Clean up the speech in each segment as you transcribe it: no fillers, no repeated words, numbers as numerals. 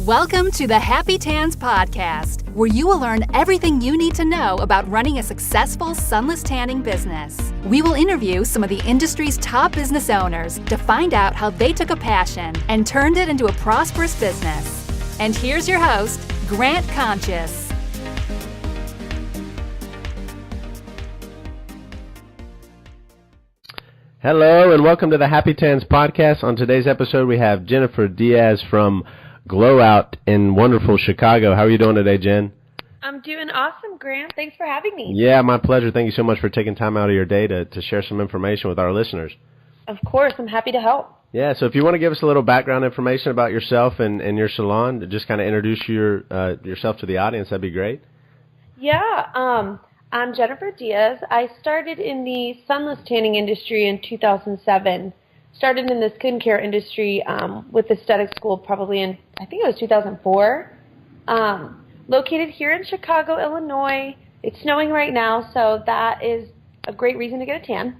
Welcome to the happytans podcast, where you will learn everything you need to know about running a successful sunless tanning business. We will interview some of the industry's top business owners to find out how they took a passion and turned it into a prosperous business. And here's your host, Grant Conscious. Hello and welcome to the happytans podcast. On today's episode, we have Jenn Dieas from Glowout in wonderful Chicago. How are you doing today, Jen? I'm doing awesome, Grant. Thanks for having me. Yeah, my pleasure. Thank you so much for taking time out of your day to share some information with our listeners. Of course. I'm happy to help. Yeah, so if you want to give us a little background information about yourself and your salon, to just kind of introduce yourself to the audience, that'd be great. Yeah, I'm Jenn Dieas. I started in the sunless tanning industry in 2007. Started in the skincare industry with aesthetic school probably in, I think it was 2004. Located here in Chicago, Illinois. It's snowing right now, so that is a great reason to get a tan.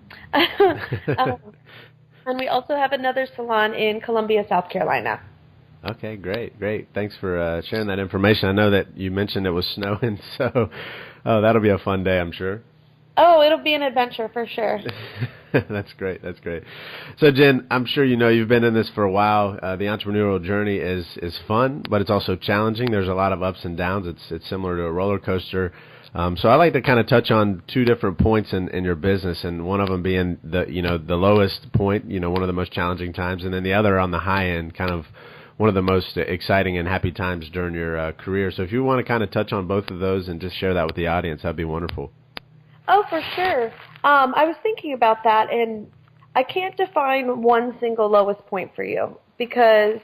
And we also have another salon in Columbia, South Carolina. Okay, great. Thanks for sharing that information. I know that you mentioned it was snowing, so that'll be a fun day, I'm sure. Oh, it'll be an adventure for sure. That's great. So, Jen, I'm sure you know you've been in this for a while. The entrepreneurial journey is fun, but it's also challenging. There's a lot of ups and downs. It's similar to a roller coaster. So I like to kind of touch on two different points in your business, and one of them being the lowest point, one of the most challenging times, and then the other on the high end, kind of one of the most exciting and happy times during your career. So if you want to kind of touch on both of those and just share that with the audience, that'd be wonderful. Oh, for sure. I was thinking about that, and I can't define one single lowest point for you, because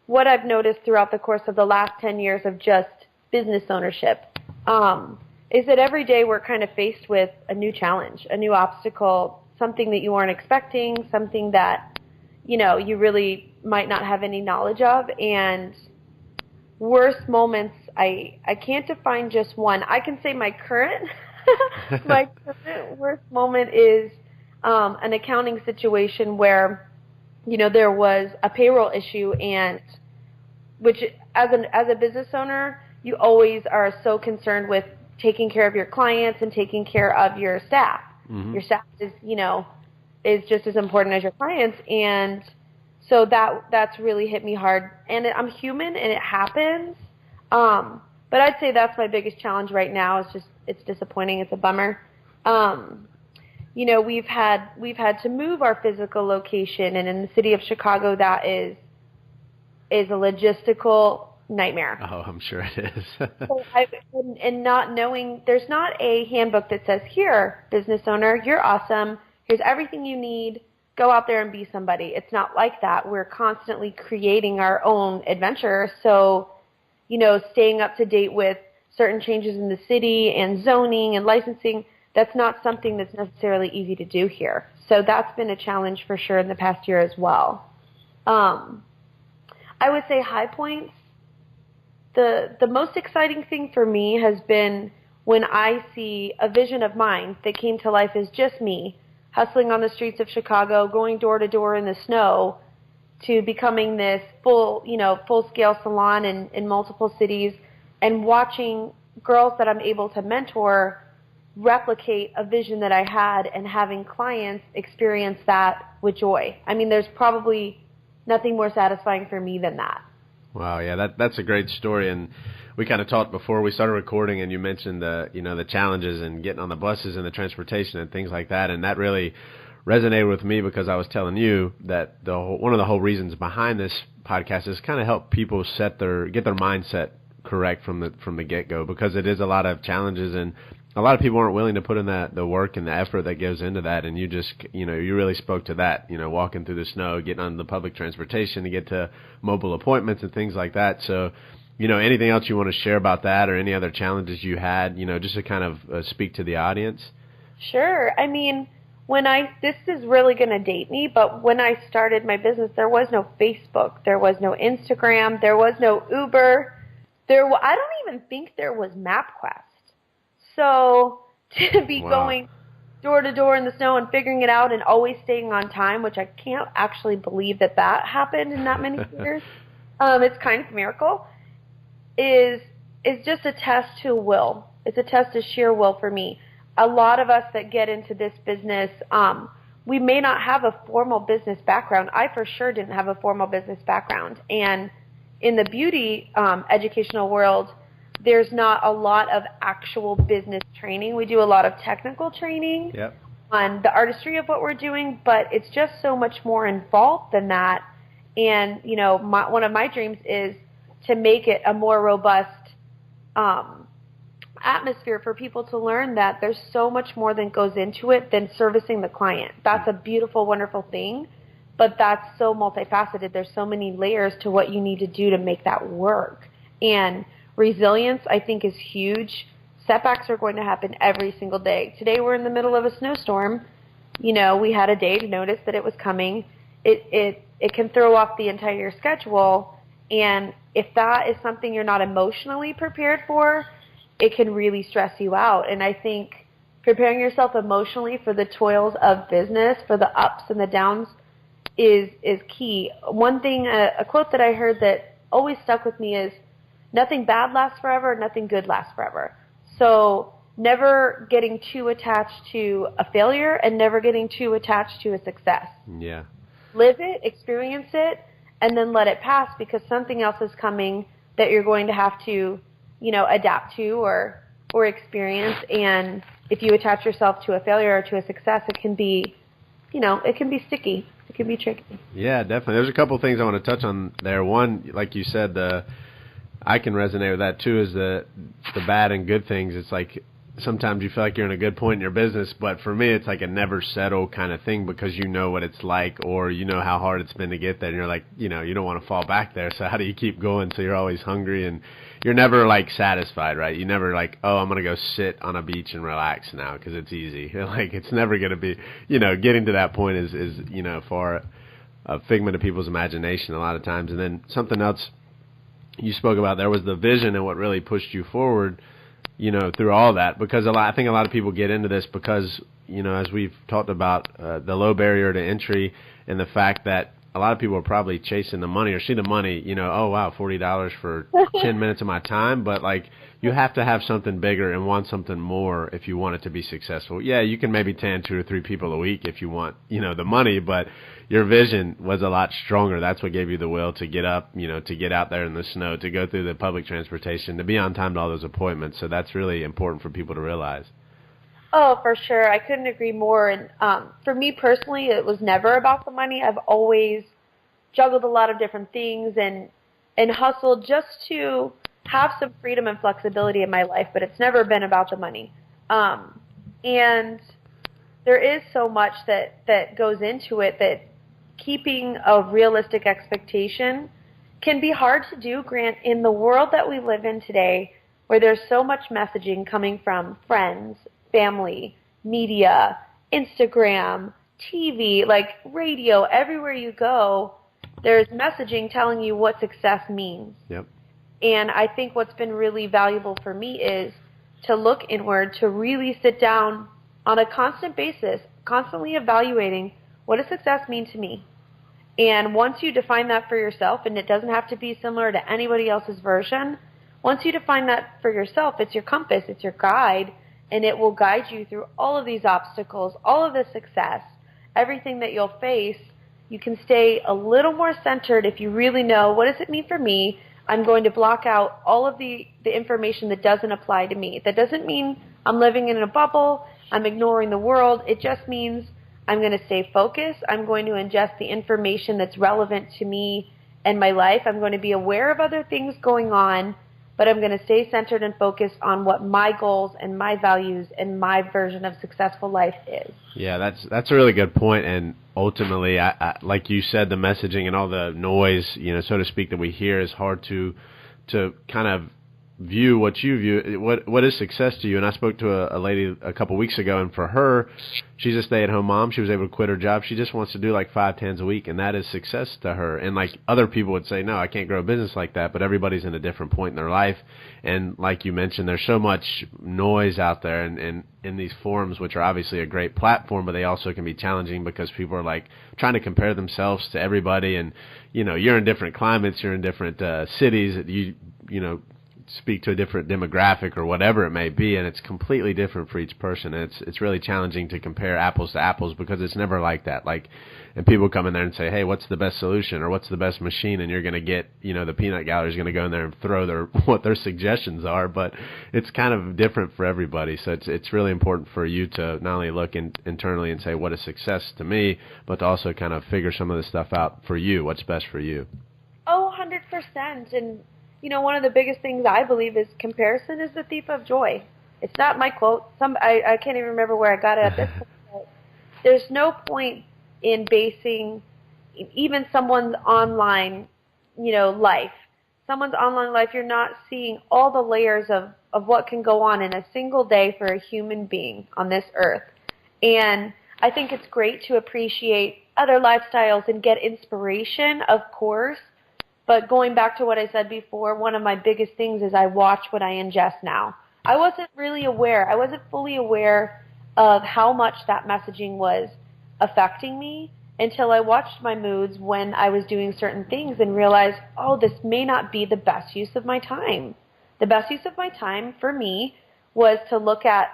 what I've noticed throughout the course of the last 10 years of just business ownership is that every day we're kind of faced with a new challenge, a new obstacle, something that you weren't expecting, something that, you really might not have any knowledge of. And worst moments, I can't define just one. I can say my current worst moment is an accounting situation where, there was a payroll issue, and which as a business owner, you always are so concerned with taking care of your clients and taking care of your staff. Mm-hmm. Your staff is just as important as your clients, and so that's really hit me hard. And I'm human, and it happens. But I'd say that's my biggest challenge right now. It's disappointing. It's a bummer. We've had to move our physical location, and in the city of Chicago, that is a logistical nightmare. Oh, I'm sure it is. And not knowing, there's not a handbook that says, here, business owner, you're awesome. Here's everything you need. Go out there and be somebody. It's not like that. We're constantly creating our own adventure. So, staying up to date with certain changes in the city and zoning and licensing, that's not something that's necessarily easy to do here. So that's been a challenge for sure in the past year as well. I would say high points. The most exciting thing for me has been when I see a vision of mine that came to life as just me, hustling on the streets of Chicago, going door to door in the snow, to becoming this full-scale salon in multiple cities, and watching girls that I'm able to mentor replicate a vision that I had, and having clients experience that with joy. I mean, there's probably nothing more satisfying for me than that. Wow, yeah, that's a great story. And we kind of talked before we started recording, and you mentioned the challenges and getting on the buses and the transportation and things like that, and that really resonated with me, because I was telling you that one of the whole reasons behind this podcast is kind of help people get their mindset correct from the get-go, because it is a lot of challenges, and a lot of people aren't willing to put in the work and the effort that goes into that. And you just you really spoke to that, walking through the snow, getting on the public transportation to get to mobile appointments and things like that. So anything else you want to share about that, or any other challenges you had, just to kind of speak to the audience? Sure. I mean, this is really going to date me, but when I started my business, there was no Facebook, there was no Instagram, there was no Uber, I don't even think there was MapQuest. So to be going door to door in the snow and figuring it out and always staying on time, which I can't actually believe that happened in that many years, it's kind of a miracle. is just a test to will. It's a test of sheer will for me. A lot of us that get into this business, we may not have a formal business background. I for sure didn't have a formal business background. And in the beauty educational world, there's not a lot of actual business training. We do a lot of technical training on the artistry of what we're doing, but it's just so much more involved than that. And, you know, one of my dreams is to make it a more robust atmosphere for people to learn that there's so much more that goes into it than servicing the client. That's a beautiful, wonderful thing, but that's so multifaceted. There's so many layers to what you need to do to make that work. And resilience, I think, is huge. Setbacks are going to happen every single day. Today we're in the middle of a snowstorm. You know, we had a day to notice that it was coming. It can throw off the entire schedule, and if that is something you're not emotionally prepared for, it can really stress you out. And I think preparing yourself emotionally for the toils of business, for the ups and the downs, is key. One thing, a quote that I heard that always stuck with me is, nothing bad lasts forever, nothing good lasts forever. So never getting too attached to a failure and never getting too attached to a success. Yeah. Live it, experience it, and then let it pass, because something else is coming that you're going to have to, you know, adapt to or experience. And if you attach yourself to a failure or to a success, it can be, you know, it can be sticky. It can be tricky. Yeah, definitely. There's a couple things I want to touch on there. One, like you said, I can resonate with that too, is the bad and good things. It's like sometimes you feel like you're in a good point in your business, but for me it's like a never settle kind of thing, because you know what it's like, or you know how hard it's been to get there, and you're like, you know, you don't want to fall back there, so how do you keep going? So you're always hungry, and you're never like satisfied, right? You never like, oh, I'm going to go sit on a beach and relax now because it's easy. Like, it's never going to be, you know, getting to that point is you know, far a figment of people's imagination a lot of times. And then something else you spoke about there was the vision and what really pushed you forward, you know, through all that, because I think a lot of people get into this because, you know, as we've talked about, the low barrier to entry and the fact that a lot of people are probably chasing the money or see the money, you know, oh, wow, $40 for 10 minutes of my time. But, like, you have to have something bigger and want something more if you want it to be successful. Yeah, you can maybe tan 2 or 3 people a week if you want, you know, the money, but your vision was a lot stronger. That's what gave you the will to get up, you know, to get out there in the snow, to go through the public transportation, to be on time to all those appointments. So that's really important for people to realize. Oh, for sure. I couldn't agree more. And for me personally, it was never about the money. I've always juggled a lot of different things and hustled just to have some freedom and flexibility in my life, but it's never been about the money. And there is so much that goes into it that keeping a realistic expectation can be hard to do, Grant, in the world that we live in today, where there's so much messaging coming from friends, family, media, Instagram, TV, like radio, everywhere you go, there's messaging telling you what success means. Yep. And I think what's been really valuable for me is to look inward, to really sit down on a constant basis, constantly evaluating what does success mean to me. And once you define that for yourself, and it doesn't have to be similar to anybody else's version, once you define that for yourself, it's your compass, it's your guide, and it will guide you through all of these obstacles, all of the success, everything that you'll face. You can stay a little more centered if you really know, what does it mean for me? I'm going to block out all of the information that doesn't apply to me. That doesn't mean I'm living in a bubble, I'm ignoring the world. It just means I'm going to stay focused. I'm going to ingest the information that's relevant to me and my life. I'm going to be aware of other things going on, but I'm going to stay centered and focused on what my goals and my values and my version of successful life is. Yeah, that's a really good point. And ultimately, I like you said, the messaging and all the noise, you know, so to speak, that we hear is hard to kind of view what you view. What is success to you? And I spoke to a lady a couple weeks ago, and for her, she's a stay-at-home mom. She was able to quit her job. She just wants to do like 5 tans a week, and that is success to her. And like other people would say, no, I can't grow a business like that, but everybody's in a different point in their life. And like you mentioned, there's so much noise out there, and in these forums, which are obviously a great platform, but they also can be challenging because people are like trying to compare themselves to everybody. And, you know, you're in different climates, you're in different cities, you know, speak to a different demographic or whatever it may be, and it's completely different for each person. And it's really challenging to compare apples to apples because it's never like that. Like, and people come in there and say, hey, what's the best solution or what's the best machine? And you're going to get, the peanut gallery is going to go in there and throw what their suggestions are, but it's kind of different for everybody. So it's really important for you to not only look internally and say what is success to me, but to also kind of figure some of the stuff out for you, what's best for you. Oh, 100%. And, one of the biggest things I believe is comparison is the thief of joy. It's not my quote. I can't even remember where I got it at this point. There's no point in basing even someone's online, life. Someone's online life, you're not seeing all the layers of what can go on in a single day for a human being on this earth. And I think it's great to appreciate other lifestyles and get inspiration, of course. But going back to what I said before, one of my biggest things is I watch what I ingest now. I wasn't really aware. I wasn't fully aware of how much that messaging was affecting me until I watched my moods when I was doing certain things and realized, oh, this may not be the best use of my time. The best use of my time for me was to look at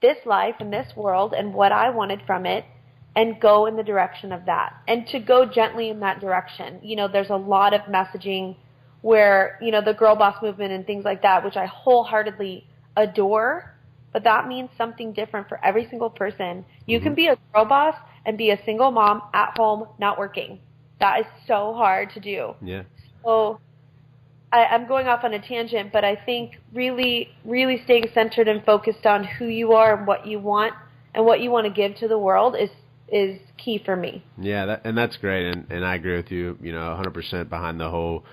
this life and this world and what I wanted from it and go in the direction of that, and to go gently in that direction. There's a lot of messaging where, the girl boss movement and things like that, which I wholeheartedly adore, but that means something different for every single person. You can be a girl boss and be a single mom at home, not working. That is so hard to do. Yeah. So I'm going off on a tangent, but I think really, really staying centered and focused on who you are and what you want to give to the world is key for me. Yeah, that's great, and I agree with you, 100% behind the whole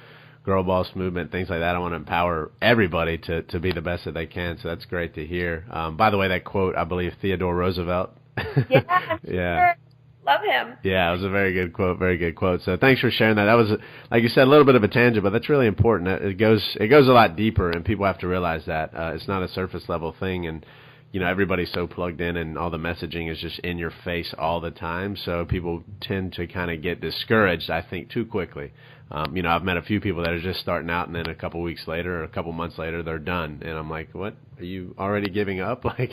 girl boss movement, things like that. I want to empower everybody to be the best that they can, so that's great to hear. By the way, that quote, I believe Theodore Roosevelt. Yeah, I'm sure. Love him. Yeah, it was a very good quote. So thanks for sharing that. That was, like you said, a little bit of a tangent, but that's really important. It goes a lot deeper, and people have to realize that. It's not a surface level thing, and everybody's so plugged in and all the messaging is just in your face all the time. So people tend to kind of get discouraged, I think, too quickly. I've met a few people that are just starting out and then a couple weeks later or a couple months later, they're done. And I'm like, what? Are you already giving up? Like,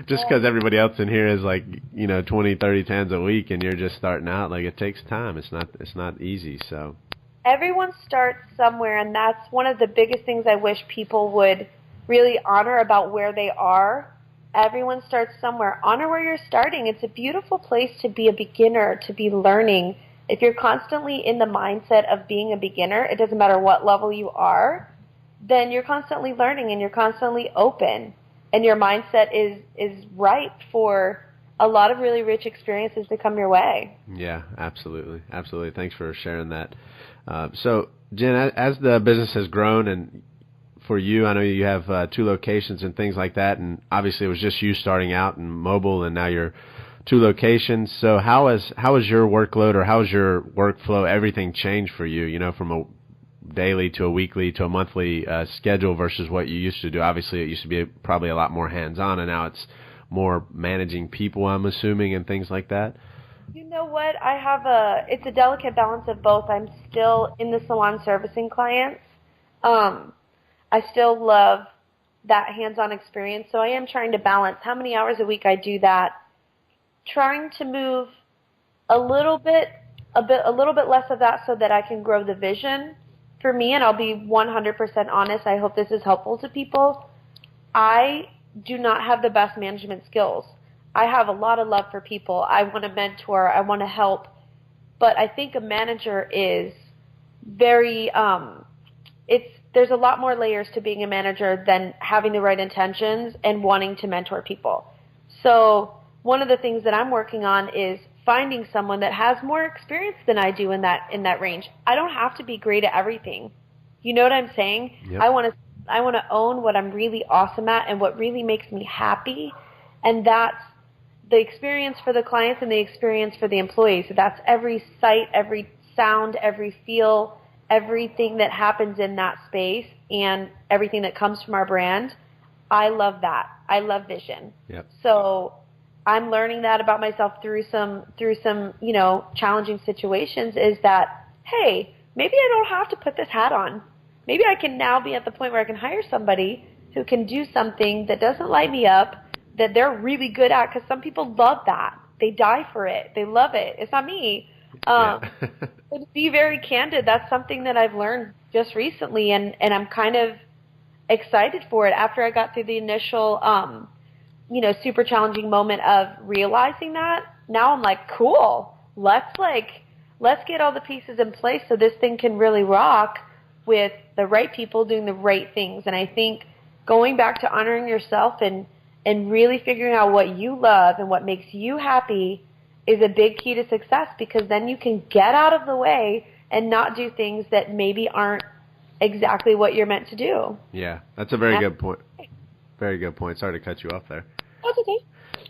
just because everybody else in here is like, 20, 30 tans a week and you're just starting out, like, it takes time. It's not easy. So everyone starts somewhere, and that's one of the biggest things I wish people would really honor about where they are. Everyone starts somewhere. Honor where you're starting. It's a beautiful place to be a beginner, to be learning. If you're constantly in the mindset of being a beginner, it doesn't matter what level you are, then you're constantly learning and you're constantly open. And your mindset is ripe for a lot of really rich experiences to come your way. Yeah, absolutely. Absolutely. Thanks for sharing that. So, Jenn, as the business has grown and for you, I know you have 2 locations and things like that, and obviously it was just you starting out in mobile, and now you're 2 locations. So how has your workload or how has your workflow, everything changed for you, from a daily to a weekly to a monthly schedule versus what you used to do? Obviously it used to be probably a lot more hands-on, and now it's more managing people, I'm assuming, and things like that. You know what? It's a delicate balance of both. I'm still in the salon servicing clients. I still love that hands-on experience, so I am trying to balance how many hours a week I do that, trying to move a little bit less of that so that I can grow the vision for me, and I'll be 100% honest. I hope this is helpful to people. I do not have the best management skills. I have a lot of love for people. I want to mentor. I want to help. But I think a manager is very there's a lot more layers to being a manager than having the right intentions and wanting to mentor people. So one of the things that I'm working on is finding someone that has more experience than I do in that range. I don't have to be great at everything. You know what I'm saying? Yep. I want to own what I'm really awesome at and what really makes me happy, and that's the experience for the clients and the experience for the employees. So that's every sight, every sound, every feel, everything that happens in that space and everything that comes from our brand. I love that. I love vision. Yep. So I'm learning that about myself through some challenging situations, is that, hey, maybe I don't have to put this hat on. maybe I can now be at the point where I can hire somebody who can do something that doesn't light me up, that they're really good at, because some people love that. They die for it. They love it. It's not me. To be very candid, that's something that I've learned just recently, and I'm kind of excited for it. After I got through the initial, super challenging moment of realizing that, now I'm like, cool. Let's get all the pieces in place so this thing can really rock with the right people doing the right things. And I think going back to honoring yourself and really figuring out what you love and what makes you happy is a big key to success, because then you can get out of the way and not do things that maybe aren't exactly what you're meant to do. Yeah, that's a very good point. Very good point. Sorry to cut you off there. That's okay.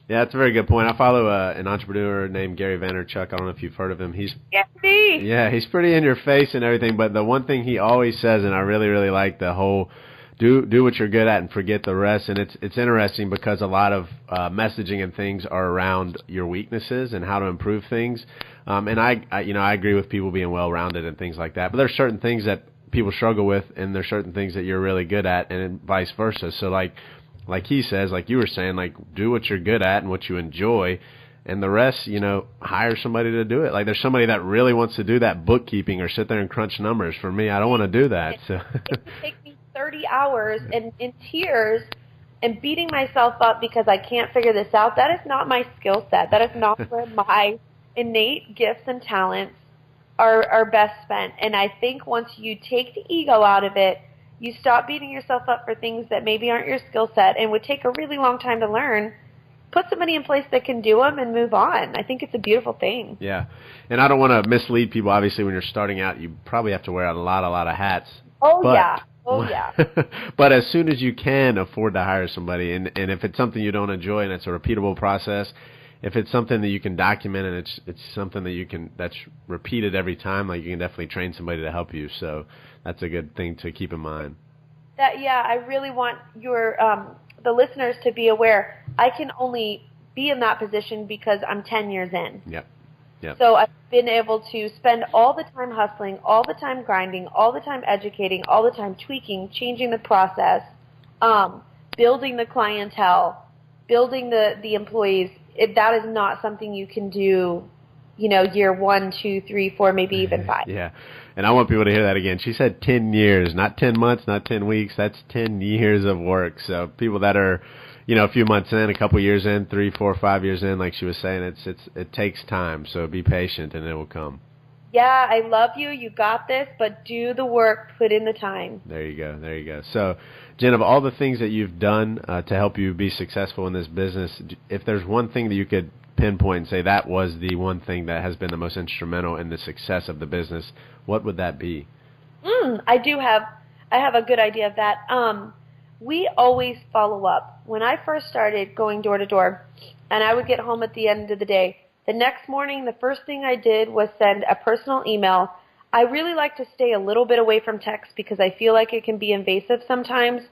Yeah, that's a very good point. I follow an entrepreneur named Gary Vaynerchuk. I don't know if you've heard of him. He's pretty in your face and everything, but the one thing he always says, and I really, really like the whole do what you're good at and forget the rest. And it's interesting because a lot of messaging and things are around your weaknesses and how to improve things. And I agree with people being well-rounded and things like that. But there's certain things that people struggle with, and there's certain things that you're really good at, and vice versa. So like he says, like you were saying, like do what you're good at and what you enjoy, and the rest, hire somebody to do it. Like there's somebody that really wants to do that bookkeeping or sit there and crunch numbers. For me, I don't want to do that. So it would take me 30 hours and in tears and beating myself up because I can't figure this out. That is not my skill set. That is not where my innate gifts and talents are best spent. And I think once you take the ego out of it, you stop beating yourself up for things that maybe aren't your skill set and would take a really long time to learn. Put somebody in place that can do them and move on. I think it's a beautiful thing. Yeah. And I don't want to mislead people. Obviously, when you're starting out, you probably have to wear a lot of hats. Yeah. But as soon as you can afford to hire somebody, and if it's something you don't enjoy and it's a repeatable process, if it's something that you can document and it's something that's repeated every time, like you can definitely train somebody to help you. So that's a good thing to keep in mind. I really want the listeners to be aware. I can only be in that position because I'm 10 years in. Yep. So I've been able to spend all the time hustling, all the time grinding, all the time educating, all the time tweaking, changing the process, building the clientele, building the employees. That is not something you can do, year 1, 2, 3, 4, maybe even 5. Yeah. And I want people to hear that again. She said 10 years, not 10 months, not 10 weeks. That's 10 years of work. So people that are, a few months in, a couple years in, 3, 4, 5 years in, like she was saying, it takes time. So be patient and it will come. Yeah, I love you. You got this, but do the work, put in the time. There you go. So, Jenn, of all the things that you've done to help you be successful in this business, if there's one thing that you could pinpoint and say that was the one thing that has been the most instrumental in the success of the business, what would that be? I have a good idea of that. We always follow up. When I first started going door to door, and I would get home at the end of the day, the next morning, the first thing I did was send a personal email. I really like to stay a little bit away from text because I feel like it can be invasive sometimes.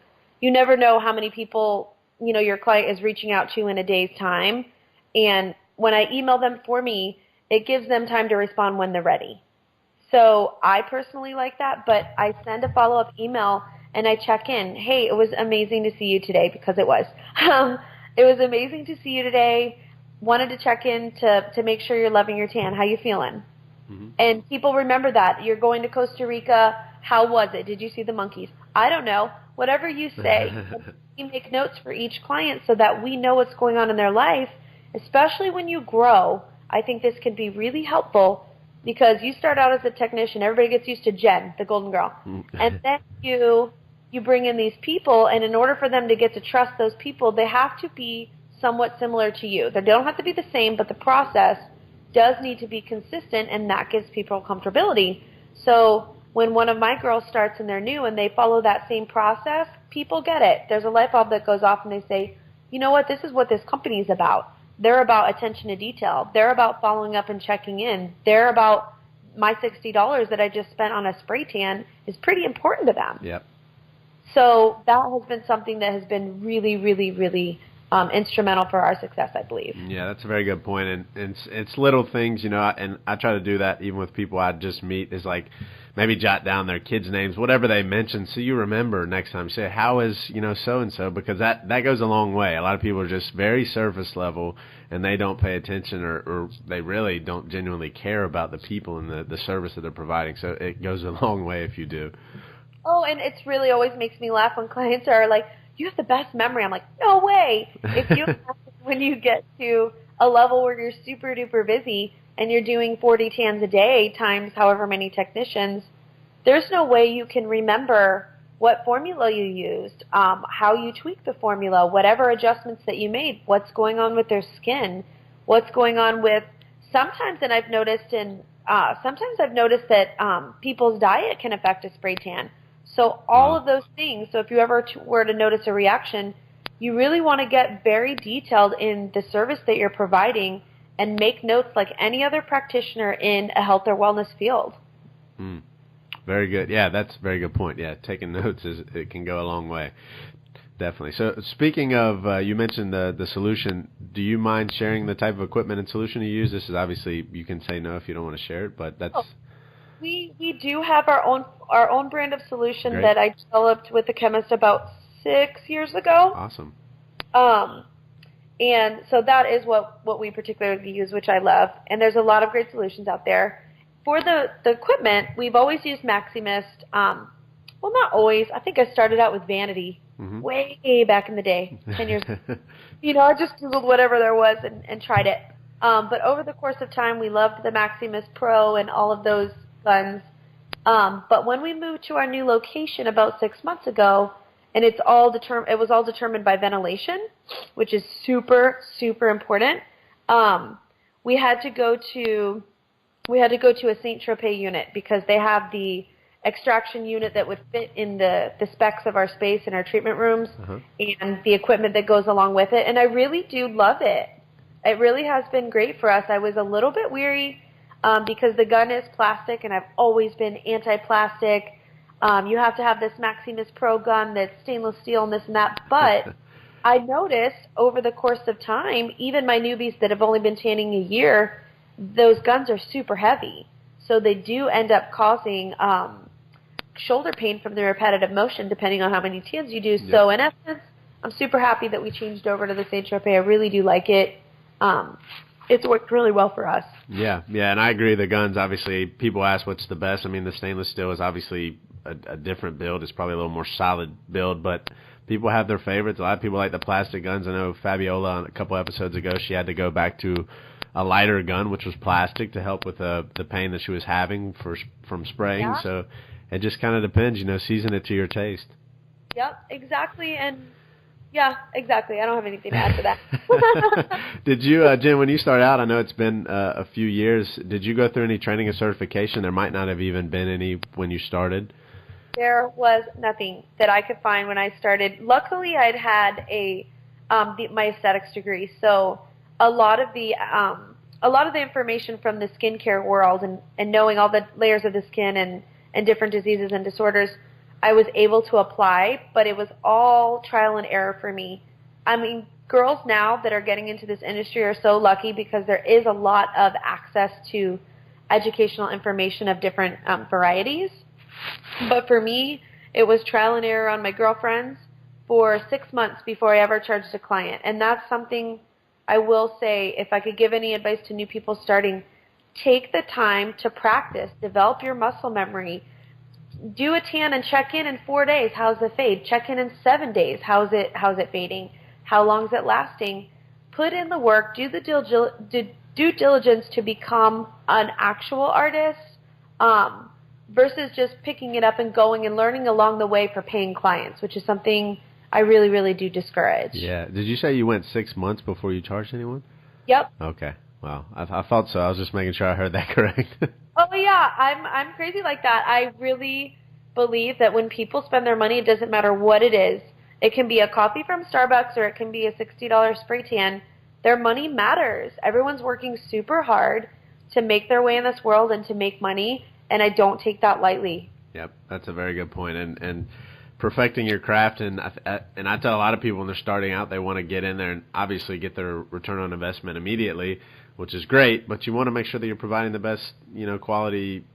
You never know how many people, your client is reaching out to in a day's time. And when I email them for me, it gives them time to respond when they're ready. So I personally like that, but I send a follow-up email and I check in. Hey, it was amazing to see you today, because it was. It was amazing to see you today. Wanted to check in to make sure you're loving your tan. How you feeling? Mm-hmm. And people remember that. You're going to Costa Rica. How was it? Did you see the monkeys? I don't know. Whatever you say, we make notes for each client so that we know what's going on in their life, especially when you grow. I think this can be really helpful because you start out as a technician. Everybody gets used to Jenn, the golden girl. And then you bring in these people, and in order for them to get to trust those people, they have to be somewhat similar to you. They don't have to be the same, but the process does need to be consistent, and that gives people comfortability. So when one of my girls starts and they're new and they follow that same process, people get it. There's a light bulb that goes off and they say, you know what, this is what this company is about. They're about attention to detail. They're about following up and checking in. They're about my $60 that I just spent on a spray tan is pretty important to them. Yep. So that has been something that has been really, really, really instrumental for our success, I believe. Yeah, that's a very good point. And it's little things, and I try to do that even with people I just meet, is like maybe jot down their kids' names, whatever they mention, so you remember next time. Say, how is, so-and-so, because that goes a long way. A lot of people are just very surface level, and they don't pay attention, or they really don't genuinely care about the people and the service that they're providing. So it goes a long way if you do. Oh, and it's really always makes me laugh when clients are like, you have the best memory. I'm like, no way. If you when you get to a level where you're super duper busy and you're doing 40 tans a day times however many technicians, there's no way you can remember what formula you used, how you tweaked the formula, whatever adjustments that you made, what's going on with their skin, what's going on with sometimes I've noticed that people's diet can affect a spray tan. So all of those things, so if you ever were to notice a reaction, you really want to get very detailed in the service that you're providing and make notes like any other practitioner in a health or wellness field. Very good. Yeah, that's a very good point. Yeah, taking notes, it can go a long way. Definitely. So speaking of, you mentioned the solution. Do you mind sharing the type of equipment and solution you use? This is obviously, you can say no if you don't want to share it, but that's... We do have our own brand of solution. Great. That I developed with a chemist about 6 years ago. Awesome. And so that is what we particularly use, which I love. And there's a lot of great solutions out there. For the equipment, we've always used Maximist. Well, not always. I think I started out with Vanity way back in the day, 10 years ago. I just Googled whatever there was and tried it. But over the course of time, we loved the Maximus Pro and all of those guns. But when we moved to our new location about 6 months ago, and it was all determined by ventilation, which is super, super important. We had to go to a St. Tropez unit because they have the extraction unit that would fit in the specs of our space in our treatment rooms and the equipment that goes along with it. And I really do love it. It really has been great for us. I was a little bit weary because the gun is plastic, and I've always been anti-plastic. You have to have this Maximus Pro gun that's stainless steel and this and that. But I noticed over the course of time, even my newbies that have only been tanning a year, those guns are super heavy. So they do end up causing shoulder pain from the repetitive motion, depending on how many tans you do. Yep. So in essence, I'm super happy that we changed over to the St. Tropez. I really do like it. It's worked really well for us. Yeah, and I agree. The guns, obviously, people ask what's the best. I mean, the stainless steel is obviously a different build. It's probably a little more solid build, but people have their favorites. A lot of people like the plastic guns. I know Fabiola, on a couple episodes ago, she had to go back to a lighter gun, which was plastic, to help with the pain that she was having from spraying. Yeah. So it just kind of depends, season it to your taste. Yep, exactly. And yeah, exactly. I don't have anything to add to that. Did you, Jen, when you started out, I know it's been a few years, did you go through any training or certification? There might not have even been any when you started. There was nothing that I could find when I started. Luckily, I'd had my aesthetics degree, so a lot of the information from the skincare world and knowing all the layers of the skin and different diseases and disorders, I was able to apply, but it was all trial and error for me. I mean, girls now that are getting into this industry are so lucky because there is a lot of access to educational information of different varieties. But for me, it was trial and error on my girlfriends for 6 months before I ever charged a client. And that's something I will say, if I could give any advice to new people starting, take the time to practice, develop your muscle memory. Do a tan and check in 4 days. How's the fade? Check in 7 days. How's it fading? How long is it lasting? Put in the work. Do the due diligence to become an actual artist versus just picking it up and going and learning along the way for paying clients, which is something I really, really do discourage. Yeah. Did you say you went 6 months before you charged anyone? Yep. Okay. Wow. I thought so. I was just making sure I heard that correct. Oh, yeah. I'm crazy like that. I really believe that when people spend their money, it doesn't matter what it is. It can be a coffee from Starbucks or it can be a $60 spray tan. Their money matters. Everyone's working super hard to make their way in this world and to make money, and I don't take that lightly. Yep. That's a very good point. And perfecting your craft. And I tell a lot of people when they're starting out, they want to get in there and obviously get their return on investment immediately, which is great. But you want to make sure that you're providing the best, quality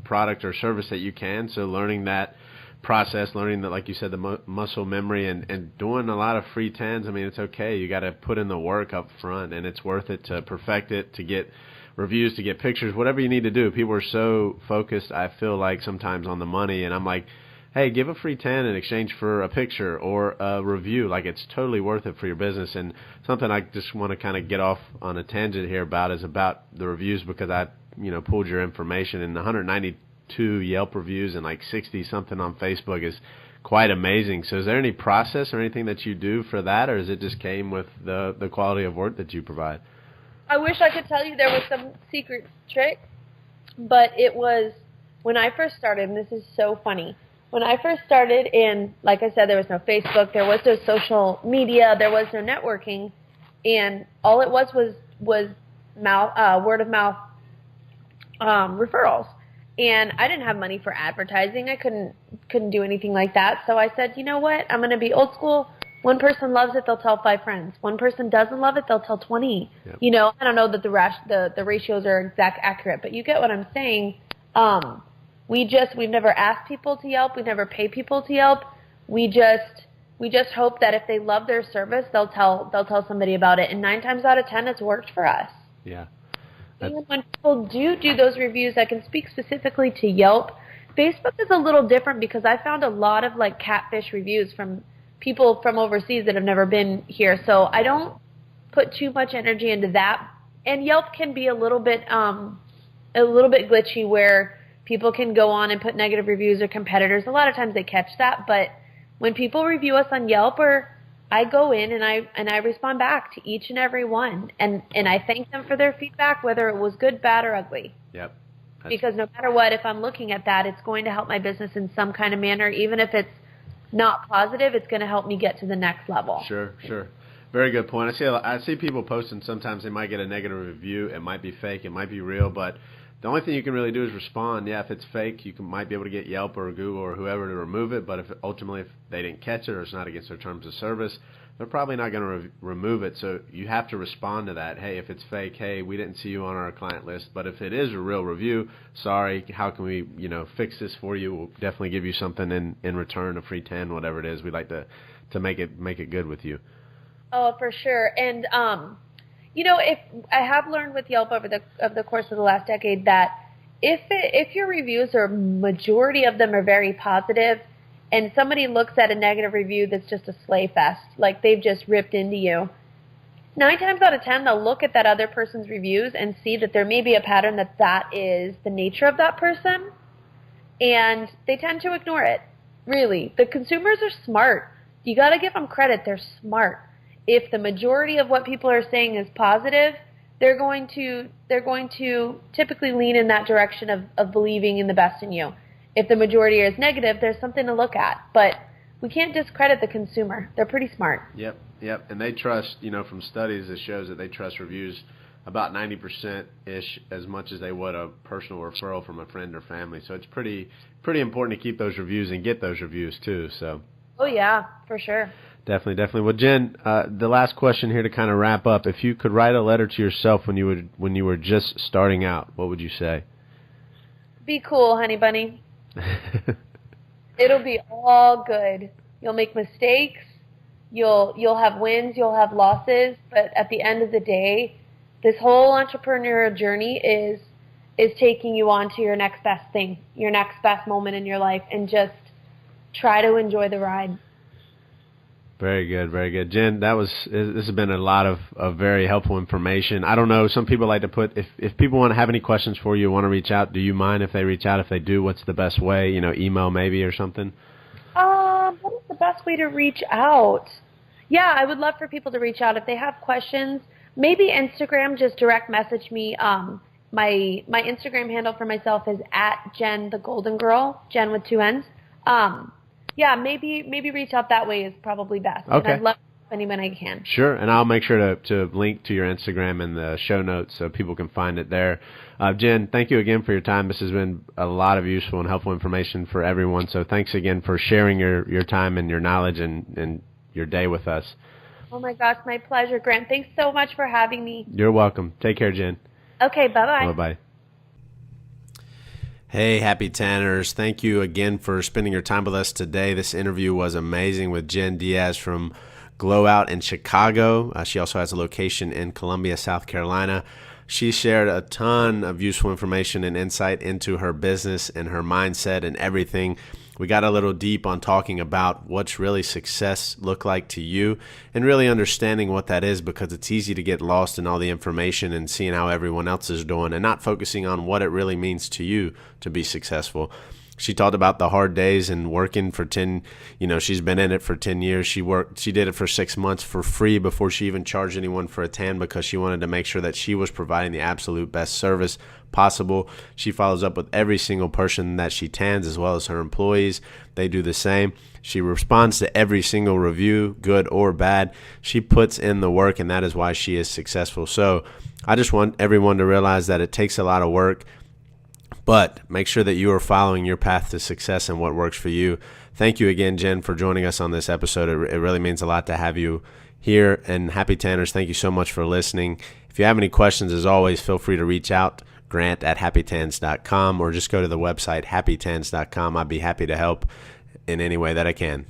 product or service that you can. So learning that process, learning that, like you said, the muscle memory, and doing a lot of free tans. I mean, it's okay. You got to put in the work up front, and it's worth it to perfect it, to get reviews, to get pictures, whatever you need to do. People are so focused, I feel like, sometimes on the money, and I'm like, hey, give a free tan in exchange for a picture or a review. Like, it's totally worth it for your business. And something I just want to kind of get off on a tangent here about is about the reviews, because I pulled your information, and 192 Yelp reviews and like 60 something on Facebook is quite amazing. So is there any process or anything that you do for that, or is it just came with the quality of work that you provide? I wish I could tell you there was some secret trick, but it was when I first started, and this is so funny. When I first started, and like I said, there was no Facebook, there was no social media, there was no networking, and all it was word of mouth referrals. And I didn't have money for advertising. I couldn't do anything like that. So I said, you know what? I'm going to be old school. One person loves it, they'll tell 5 friends. One person doesn't love it, they'll tell 20. Yep. I don't know that the ratios are exact accurate, but you get what I'm saying. We've never asked people to Yelp. We never pay people to Yelp. We just hope that if they love their service, they'll tell somebody about it. And 9 times out of 10, it's worked for us. Yeah. Even when people do those reviews, I can speak specifically to Yelp. Facebook is a little different because I found a lot of like catfish reviews from people from overseas that have never been here. So I don't put too much energy into that. And Yelp can be a little bit glitchy where people can go on and put negative reviews or competitors. A lot of times they catch that, but when people review us on Yelp, I go in and I respond back to each and every one, and I thank them for their feedback, whether it was good, bad, or ugly. Yep. Because no matter what, if I'm looking at that, it's going to help my business in some kind of manner. Even if it's not positive, it's going to help me get to the next level. Sure. Very good point. I see people posting sometimes they might get a negative review. It might be fake. It might be real, but the only thing you can really do is respond. Yeah, if it's fake, might be able to get Yelp or Google or whoever to remove it, but if they didn't catch it or it's not against their terms of service, they're probably not going to remove it. So you have to respond to that. Hey, if it's fake, hey, we didn't see you on our client list, but if it is a real review, sorry, how can we fix this for you? We'll definitely give you something in return, a free 10, whatever it is. We'd like to make it good with you. Oh, for sure. And if I have learned with Yelp over the course of the last decade that if your reviews are, majority of them are very positive, and somebody looks at a negative review that's just a slay fest, like they've just ripped into you, 9 times out of 10 they'll look at that other person's reviews and see that there may be a pattern that is the nature of that person, and they tend to ignore it. Really, the consumers are smart. You got to give them credit. They're smart. If the majority of what people are saying is positive, they're going to typically lean in that direction of believing in the best in you. If the majority is negative, there's something to look at. But we can't discredit the consumer. They're pretty smart. Yep. And they trust, from studies, it shows that they trust reviews about 90%-ish as much as they would a personal referral from a friend or family. So it's pretty important to keep those reviews and get those reviews too. So. Oh, yeah, for sure. Definitely. Well, Jenn, the last question here to kind of wrap up. If you could write a letter to yourself when you were just starting out, what would you say? Be cool, honey bunny. It'll be all good. You'll make mistakes. You'll have wins. You'll have losses. But at the end of the day, this whole entrepreneurial journey is taking you on to your next best thing, your next best moment in your life, and just try to enjoy the ride. Very good. Jenn, this has been a lot of very helpful information. I don't know, some people like to put, if people want to have any questions for you, want to reach out, do you mind if they reach out? If they do, what's the best way? Email maybe or something? What is the best way to reach out? Yeah, I would love for people to reach out if they have questions. Maybe Instagram, just direct message me. My Instagram handle for myself is @JenTheGoldenGirl, Jenn with 2 N's. Yeah, maybe reach out that way is probably best. Okay. And I'd love to anyone I can. Sure, and I'll make sure to link to your Instagram in the show notes so people can find it there. Jenn, thank you again for your time. This has been a lot of useful and helpful information for everyone, so thanks again for sharing your time and your knowledge and your day with us. Oh, my gosh, my pleasure, Grant. Thanks so much for having me. You're welcome. Take care, Jenn. Okay, bye-bye. Bye-bye. Hey, Happy Tanners. Thank you again for spending your time with us today. This interview was amazing with Jenn Dieas from Glowout in Chicago. She also has a location in Columbia, South Carolina. She shared a ton of useful information and insight into her business and her mindset and everything. We got a little deep on talking about what's really success look like to you and really understanding what that is, because it's easy to get lost in all the information and seeing how everyone else is doing and not focusing on what it really means to you to be successful. She talked about the hard days and working for 10, she's been in it for 10 years. She did it for 6 months for free before she even charged anyone for a tan, because she wanted to make sure that she was providing the absolute best service possible. She follows up with every single person that she tans, as well as her employees. They do the same. She responds to every single review, good or bad. She puts in the work, and that is why she is successful. So I just want everyone to realize that it takes a lot of work, but make sure that you are following your path to success and what works for you. Thank you again, Jenn, for joining us on this episode. It really means a lot to have you here. And Happy Tanners, thank you so much for listening. If you have any questions, as always, feel free to reach out, grant@happytans.com, or just go to the website, happytans.com. I'd be happy to help in any way that I can.